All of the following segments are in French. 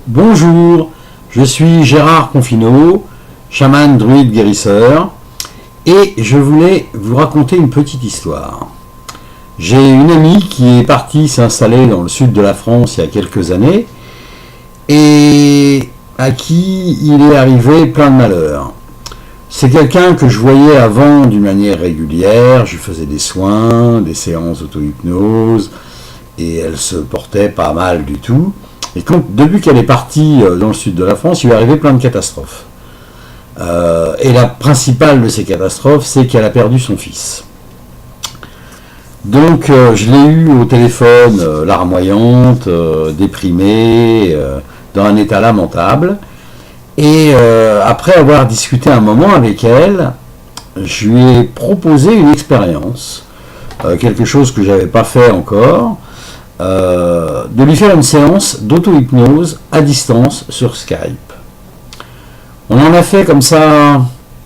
Bonjour, je suis Gérard Confineau, chaman druide guérisseur, et je voulais vous raconter une petite histoire. J'ai une amie qui est partie s'installer dans le sud de la France il y a quelques années, et à qui il est arrivé plein de malheurs. C'est quelqu'un que je voyais avant d'une manière régulière, je lui faisais des soins, des séances d'auto-hypnose, et elle se portait pas mal du tout. Et depuis qu'elle est partie dans le sud de la France, il lui est arrivé plein de catastrophes. Et la principale de ces catastrophes, c'est qu'elle a perdu son fils. Donc je l'ai eu au téléphone, larmoyante, déprimée, dans un état lamentable. Et après avoir discuté un moment avec elle, je lui ai proposé une expérience, quelque chose que je n'avais pas fait encore, de lui faire une séance d'auto-hypnose à distance sur Skype. On en a fait comme ça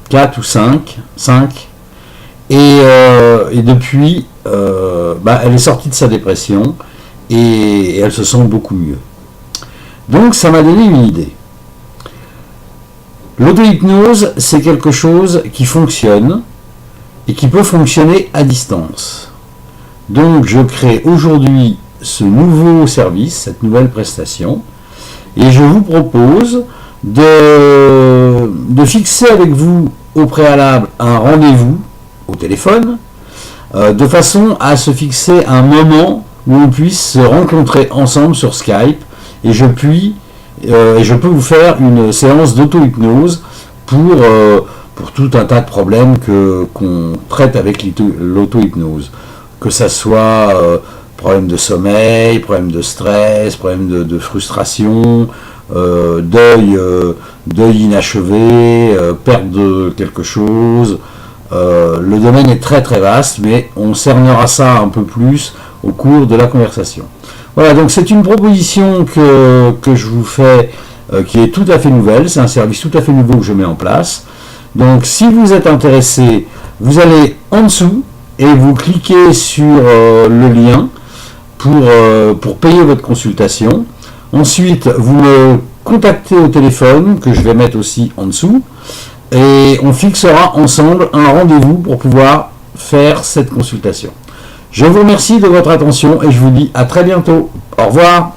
4 ou 5, et depuis, elle est sortie de sa dépression et elle se sent beaucoup mieux. Donc ça m'a donné une idée. L'auto-hypnose, c'est quelque chose qui fonctionne et qui peut fonctionner à distance. Donc je crée aujourd'hui ce nouveau service, cette nouvelle prestation, et je vous propose de fixer avec vous au préalable un rendez-vous au téléphone, de façon à se fixer un moment où on puisse se rencontrer ensemble sur Skype, et je peux vous faire une séance d'auto-hypnose pour tout un tas de problèmes qu'on traite avec l'auto-hypnose, que ça soit problème de sommeil, problème de stress, problème de frustration, deuil inachevé, perte de quelque chose. Le domaine est très très vaste, mais on cernera ça un peu plus au cours de la conversation. Voilà, donc c'est une proposition que je vous fais, qui est tout à fait nouvelle, c'est un service tout à fait nouveau que je mets en place. Donc si vous êtes intéressé, vous allez en dessous et vous cliquez sur le lien pour payer votre consultation. Ensuite, vous me contactez au téléphone, que je vais mettre aussi en dessous, et on fixera ensemble un rendez-vous pour pouvoir faire cette consultation. Je vous remercie de votre attention et je vous dis à très bientôt. Au revoir.